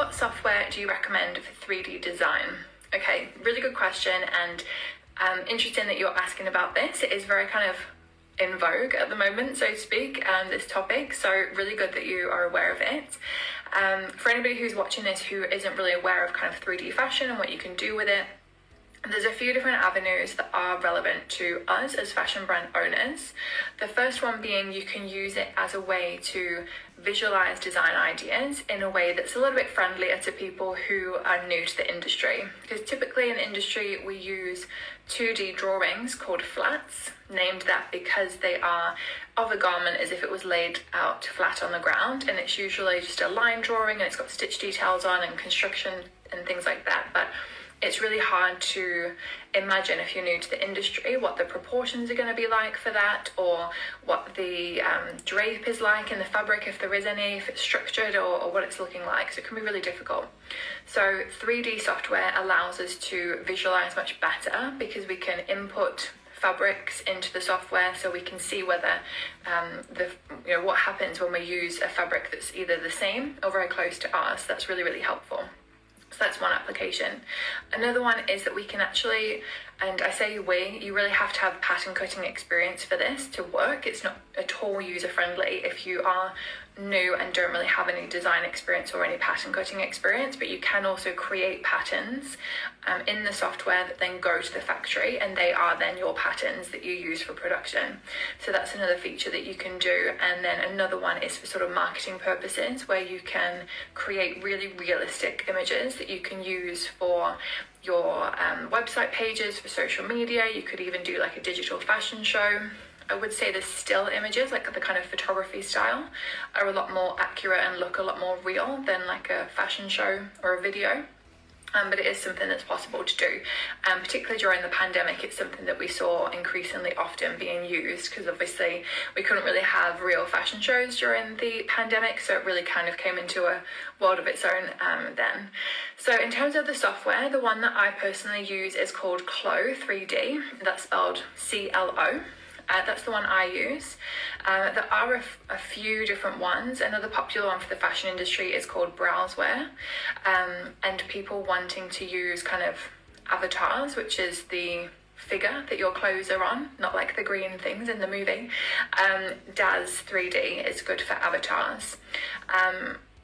What software do you recommend for 3D design? Okay, really good question, and interesting that you're asking about this. It is very kind of in vogue at the moment, so to speak, this topic, so really good that you are aware of it. For anybody who's watching this who isn't really aware of kind of 3D fashion and what you can do with it, there's a few different avenues that are relevant to us as fashion brand owners. The first one being you can use it as a way to visualize design ideas in a way that's a little bit friendlier to people who are new to the industry. Because typically in the industry we use 2D drawings called flats, named that because they are of a garment as if it was laid out flat on the ground, and it's usually just a line drawing and it's got stitch details on and construction and things like that. But it's really hard to imagine, if you're new to the industry, what the proportions are going to be like for that, or what the drape is like in the fabric, if there is any, if it's structured, or what it's looking like. So it can be really difficult. So 3D software allows us to visualize much better because we can input fabrics into the software, so we can see whether what happens when we use a fabric that's either the same or very close to ours. That's really, really helpful. So that's one application. Another one is that we can actually, and I say we, you really have to have pattern cutting experience for this to work. It's not at all user friendly if you are new and don't really have any design experience or any pattern cutting experience, but you can also create patterns in the software that then go to the factory, and they are then your patterns that you use for production. So that's another feature that you can do. And then another one is for sort of marketing purposes, where you can create really realistic images that you can use for your website pages, for social media. You could even do like a digital fashion show. I would say the still images, like the kind of photography style, are a lot more accurate and look a lot more real than like a fashion show or a video. But it is something that's possible to do. Particularly during the pandemic, it's something that we saw increasingly often being used, because obviously we couldn't really have real fashion shows during the pandemic, so it really kind of came into a world of its own then. So in terms of the software, the one that I personally use is called Clo 3D. That's spelled C-L-O. That's the one I use. There are a few different ones. Another popular one for the fashion industry is called Browseware, and people wanting to use kind of avatars, which is the figure that your clothes are on, not like the green things in the movie. DAZ 3D is good for avatars.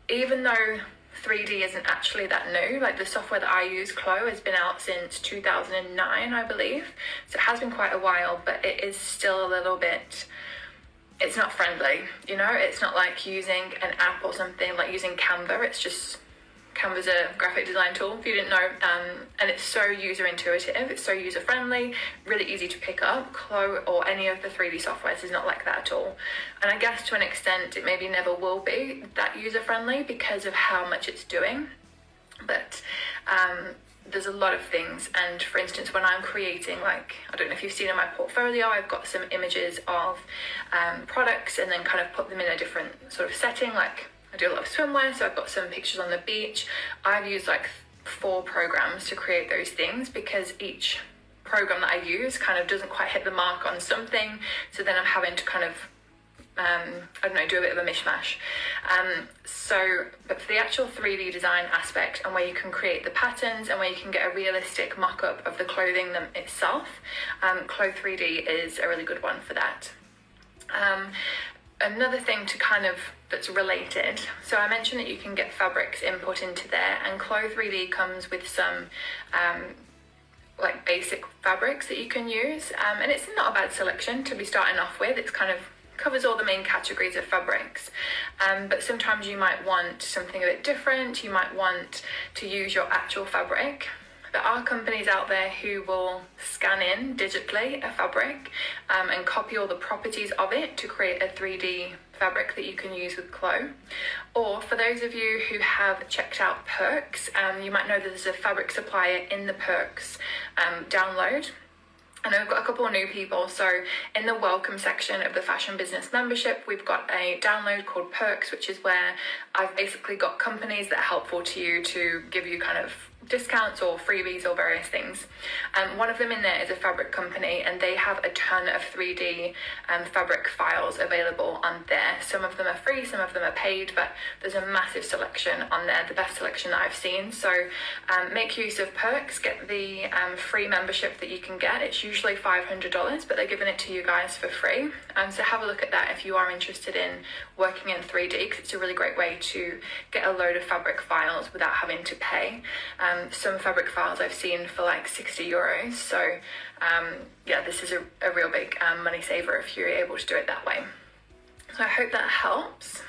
Even though 3D isn't actually that new, like the software that I use, Clo, has been out since 2009, I believe. So it has been quite a while, but it is still a little bit, it's not friendly, you know? It's not like using an app or something, like using Canva. It's just, Canva's a graphic design tool, if you didn't know, and it's so user intuitive, it's so user friendly, really easy to pick up. Clo or any of the 3D softwares is not like that at all. And I guess to an extent it maybe never will be that user friendly because of how much it's doing. But there's a lot of things, and for instance, when I'm creating, like, I don't know if you've seen in my portfolio, I've got some images of products and then kind of put them in a different sort of setting. Like, I do a lot of swimwear, so I've got some pictures on the beach. I've used like 4 programs to create those things, because each program that I use kind of doesn't quite hit the mark on something, so then I'm having to kind of do a bit of a mishmash. But for the actual 3D design aspect, and where you can create the patterns and where you can get a realistic mock-up of the clothing itself, Clo 3D is a really good one for that. Another thing to kind of that's related, so I mentioned that you can get fabrics input into there, and Clo 3D comes with some like basic fabrics that you can use, and it's not a bad selection to be starting off with. It's kind of covers all the main categories of fabrics, but sometimes you might want something a bit different. You might want to use your actual fabric. There are companies out there who will scan in digitally a fabric and copy all the properties of it to create a 3D fabric that you can use with Clo. Or for those of you who have checked out Perks, you might know that there's a fabric supplier in the Perks download. I know we've got a couple of new people, so in the welcome section of the Fashion Business membership, we've got a download called Perks, which is where I've basically got companies that are helpful to you to give you kind of discounts or freebies or various things. One of them in there is a fabric company, and they have a ton of 3D fabric files available on there. Some of them are free, some of them are paid, but there's a massive selection on there, the best selection that I've seen. So make use of perks, get the free membership that you can get. It's usually $500, but they're giving it to you guys for free. So have a look at that if you are interested in working in 3D, because it's a really great way to get a load of fabric files without having to pay. Some fabric files I've seen for like 60 euros. So yeah, this is a real big money saver if you're able to do it that way. So I hope that helps.